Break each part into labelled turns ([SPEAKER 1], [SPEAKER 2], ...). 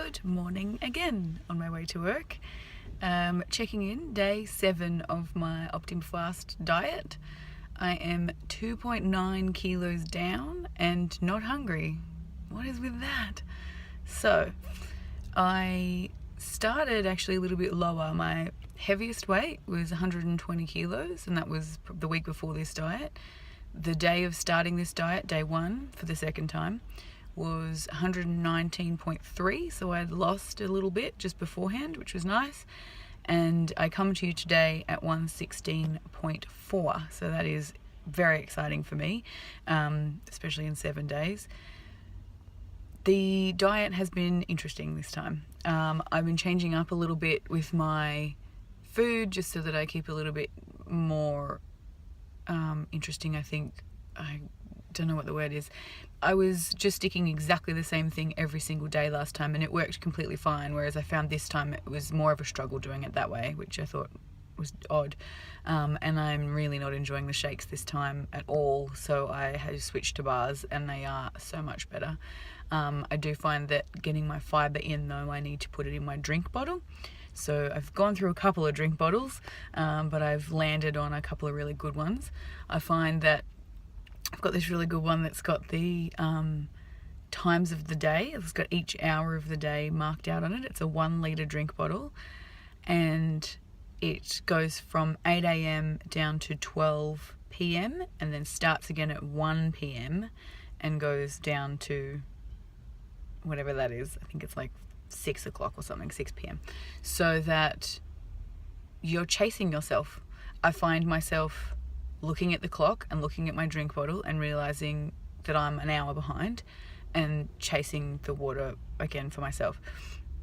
[SPEAKER 1] Good morning again on my way to work. Checking in, day 7 of my OptimFast diet. I am 2.9 kilos down and not hungry. What is with that? So, I started actually a little bit lower. My heaviest weight was 120 kilos, and that was the week before this diet. The day of starting this diet, day 1 for the second time, was 119.3, so I'd lost a little bit just beforehand, which was nice. And I come to you today at 116.4, so that is very exciting for me, especially in 7 days. The diet has been interesting this time. I've been changing up a little bit with my food just so that I keep a little bit more interesting, I think. I don't know what the word is. I was just sticking exactly the same thing every single day last time, and it worked completely fine, whereas I found this time it was more of a struggle doing it that way, which I thought was odd. And I'm really not enjoying the shakes this time at all, so I have switched to bars, and they are so much better. I do find that getting my fibre in, though, I need to put it in my drink bottle. So I've gone through a couple of drink bottles, but I've landed on a couple of really good ones. I find that I've got this really good one that's got the times of the day. It's got each hour of the day marked out on it. It's a 1 litre drink bottle, and it goes from 8 a.m. down to 12 p.m. and then starts again at 1 p.m. and goes down to whatever that is. I think it's like 6 o'clock or something, 6 p.m. So that you're chasing yourself. I find myself looking at the clock and looking at my drink bottle and realizing that I'm an hour behind and chasing the water again for myself.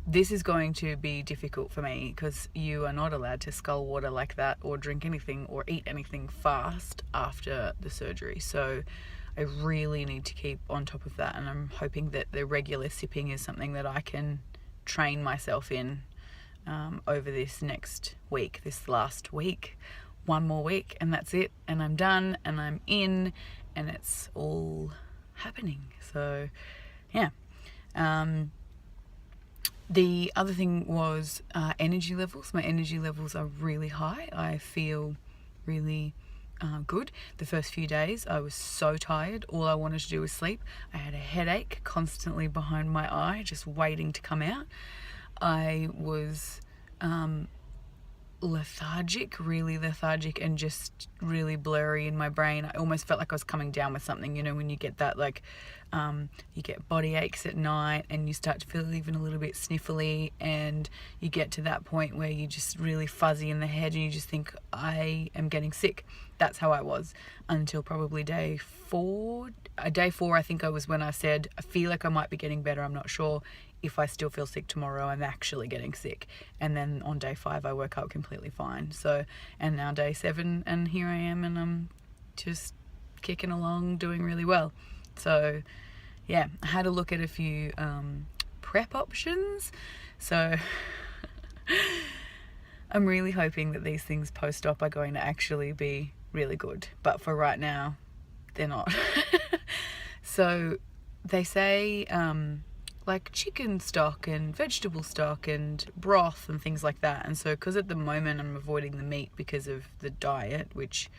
[SPEAKER 1] This is going to be difficult for me because you are not allowed to scull water like that or drink anything or eat anything fast after the surgery. So I really need to keep on top of that, and I'm hoping that the regular sipping is something that I can train myself in over this next week, this last week. 1 more week and that's it, and I'm done and I'm in, and it's all happening. So yeah. The other thing was energy levels. My energy levels are really high. I feel really good. The first few days I was so tired. All I wanted to do was sleep. I had a headache constantly behind my eye, just waiting to come out. I was really lethargic and just really blurry in my brain. I almost felt like I was coming down with something, you know, when you get that, like, you get body aches at night and you start to feel even a little bit sniffly, and you get to that point where you're just really fuzzy in the head and you just think, I am getting sick. That's how I was until probably day 4. Day 4, I think I was when I said, I feel like I might be getting better. I'm not sure. If I still feel sick tomorrow, I'm actually getting sick. And then on day 5, I woke up completely fine. So, and now day 7, and here I am, and I'm just kicking along, doing really well. So, yeah, I had to look at a few prep options. So, I'm really hoping that these things post-op are going to actually be really good. But for right now, they're not. So, they say like chicken stock and vegetable stock and broth and things like that. And so, because at the moment I'm avoiding the meat because of the diet, which,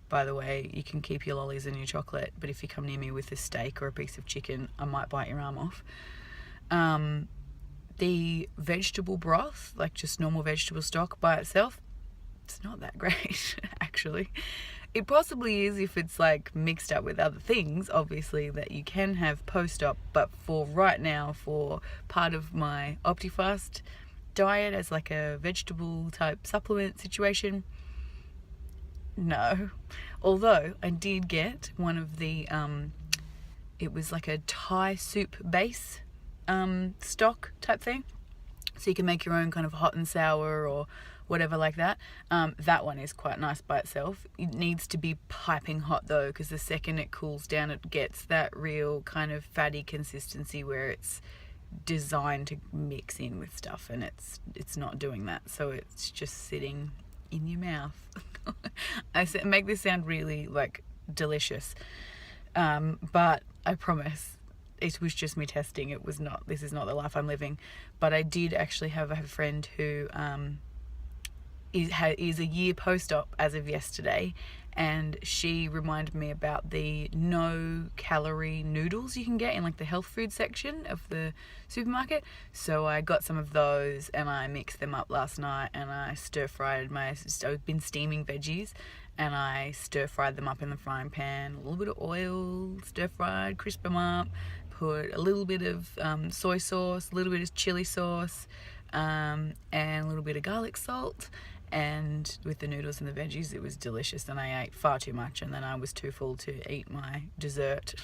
[SPEAKER 1] by the way, you can keep your lollies and your chocolate, but if you come near me with a steak or a piece of chicken, I might bite your arm off. The vegetable broth, like just normal vegetable stock by itself, it's not that great, actually. It possibly is if it's like mixed up with other things, obviously, that you can have post-op, but for right now, for part of my OptiFast diet as like a vegetable type supplement situation, no. Although I did get one of the, it was like a Thai soup base stock type thing. So you can make your own kind of hot and sour or whatever like that. That one is quite nice by itself. It needs to be piping hot though, because the second it cools down, it gets that real kind of fatty consistency where it's designed to mix in with stuff, and it's not doing that. So it's just sitting in your mouth. I make this sound really like delicious, but I promise it was just me testing. It was not, this is not the life I'm living. But I did actually have a friend who is a year post-op as of yesterday, and she reminded me about the no calorie noodles you can get in like the health food section of the supermarket. So I got some of those and I mixed them up last night, and I I've been steaming veggies, and I stir fried them up in the frying pan, a little bit of oil, stir fried, crisp them up, put a little bit of soy sauce, a little bit of chili sauce, and a little bit of garlic salt. And with the noodles and the veggies, it was delicious, and I ate far too much, and then I was too full to eat my dessert.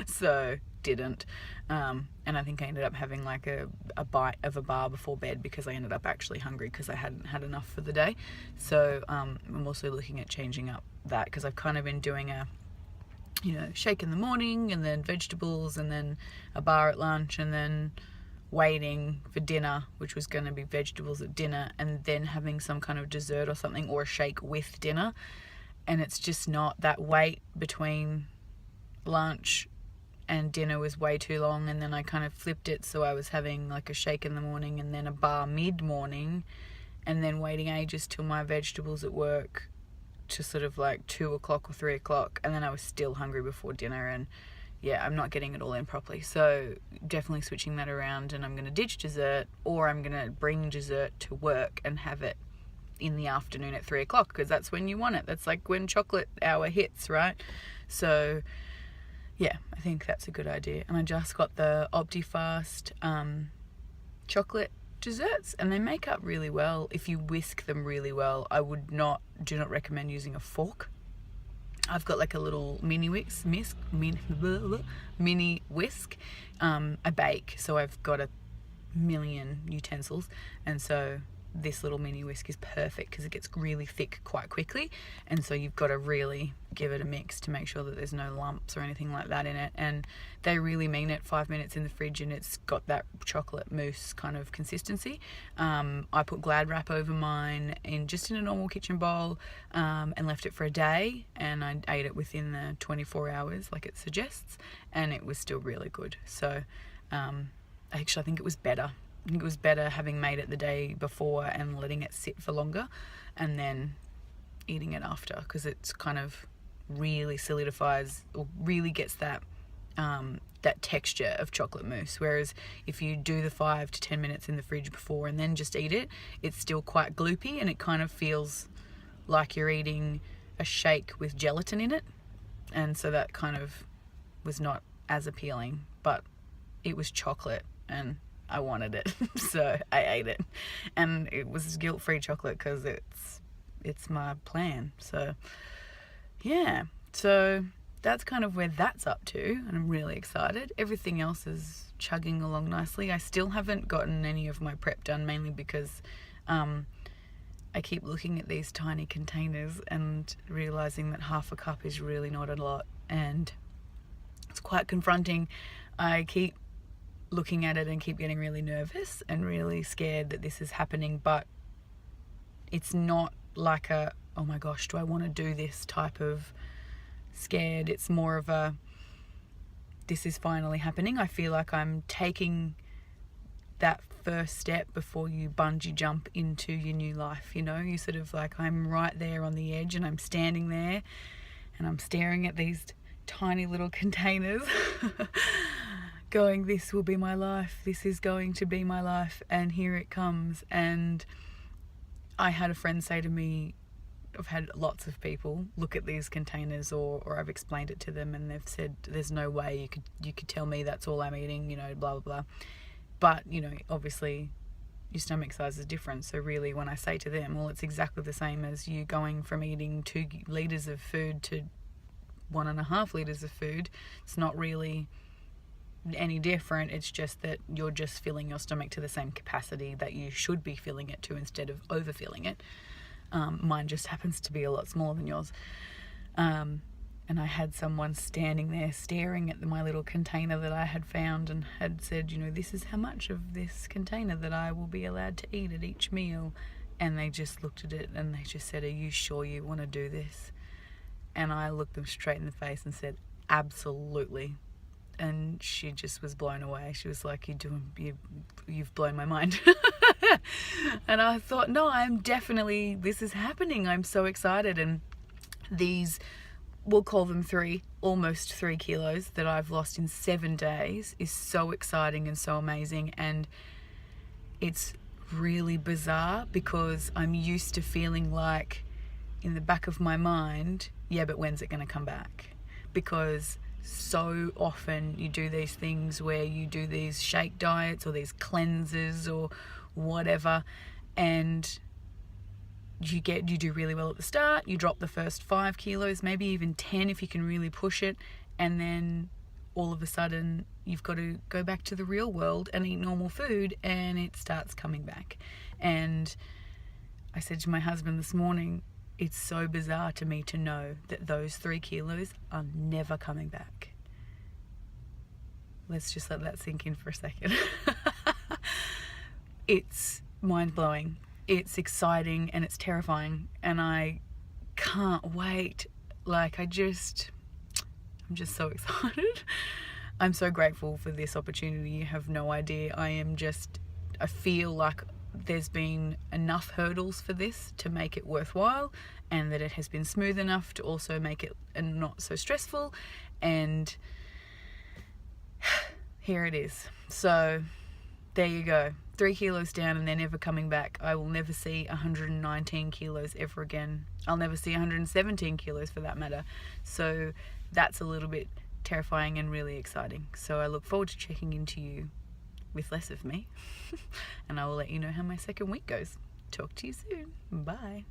[SPEAKER 1] So didn't, and I think I ended up having like a bite of a bar before bed, because I ended up actually hungry because I hadn't had enough for the day. So I'm also looking at changing up that, because I've kind of been doing a shake in the morning, and then vegetables, and then a bar at lunch, and then waiting for dinner, which was going to be vegetables at dinner, and then having some kind of dessert or something, or a shake with dinner. And it's just not, that wait between lunch and dinner was way too long, and then I kind of flipped it, so I was having like a shake in the morning and then a bar mid-morning, and then waiting ages till my vegetables at work to sort of like 2 o'clock or 3 o'clock, and then I was still hungry before dinner. And yeah, I'm not getting it all in properly. So definitely switching that around, and I'm going to ditch dessert, or I'm going to bring dessert to work and have it in the afternoon at 3 o'clock, because that's when you want it. That's like when chocolate hour hits, right? So yeah, I think that's a good idea. And I just got the Optifast chocolate desserts, and they make up really well if you whisk them really well. Do not recommend using a fork. I've got like a little mini whisk. I bake, so I've got a million utensils, and so this little mini whisk is perfect because it gets really thick quite quickly, and so you've got to really give it a mix to make sure that there's no lumps or anything like that in it. And they really mean it. 5 minutes in the fridge and it's got that chocolate mousse kind of consistency. I put Glad wrap over mine in a normal kitchen bowl, and left it for a day, and I ate it within the 24 hours like it suggests, and it was still really good. So actually I think it was better. I think it was better having made it the day before and letting it sit for longer, and then eating it after, because it's kind of really solidifies, or really gets that that texture of chocolate mousse. Whereas if you do the 5 to 10 minutes in the fridge before and then just eat it, it's still quite gloopy, and it kind of feels like you're eating a shake with gelatin in it, and so that kind of was not as appealing. But it was chocolate and I wanted it, so I ate it, and it was guilt-free chocolate because it's my plan. So yeah, so that's kind of where that's up to, and I'm really excited. Everything else is chugging along nicely. I still haven't gotten any of my prep done, mainly because I keep looking at these tiny containers and realizing that half a cup is really not a lot, and it's quite confronting. I keep looking at it and keep getting really nervous and really scared that this is happening, but it's not like a, oh my gosh, do I want to do this type of scared. It's more of a, this is finally happening. I feel like I'm taking that first step before you bungee jump into your new life. You sort of like, I'm right there on the edge, and I'm standing there and I'm staring at these tiny little containers going, this will be my life, this is going to be my life, and here it comes. And I had a friend say to me, I've had lots of people look at these containers, or I've explained it to them, and they've said, there's no way you could tell me that's all I'm eating, blah blah blah. But obviously your stomach size is different. So really, when I say to them, well, it's exactly the same as you going from eating 2 liters of food to 1.5 liters of food, it's not really any different. It's just that you're just filling your stomach to the same capacity that you should be filling it to, instead of overfilling it. Mine just happens to be a lot smaller than yours. And I had someone standing there staring at my little container that I had found, and had said, this is how much of this container that I will be allowed to eat at each meal. And they just looked at it and they just said, are you sure you want to do this? And I looked them straight in the face and said, absolutely. and she just was blown away. She was like, you've blown my mind. And I thought, no, this is happening. I'm so excited. And these, we'll call them almost 3 kilos that I've lost in 7 days is so exciting and so amazing. And it's really bizarre because I'm used to feeling like in the back of my mind, yeah, but when's it going to come back? Because so often you do these things where you do these shake diets or these cleanses or whatever, and you do really well at the start, you drop the first 5 kilos, maybe even 10 if you can really push it, and then all of a sudden you've got to go back to the real world and eat normal food, and it starts coming back. And I said to my husband this morning, it's so bizarre to me to know that those 3 kilos are never coming back. Let's just let that sink in for a second. It's mind-blowing. It's exciting and it's terrifying, and I can't wait. Like, I'm just so excited. I'm so grateful for this opportunity. You have no idea. I feel like there's been enough hurdles for this to make it worthwhile, and that it has been smooth enough to also make it not so stressful. And here it is. So there you go. 3 kilos down and they're never coming back. I will never see 119 kilos ever again. I'll never see 117 kilos for that matter. So that's a little bit terrifying and really exciting. So I look forward to checking into you with less of me. And I will let you know how my second week goes. Talk to you soon. Bye.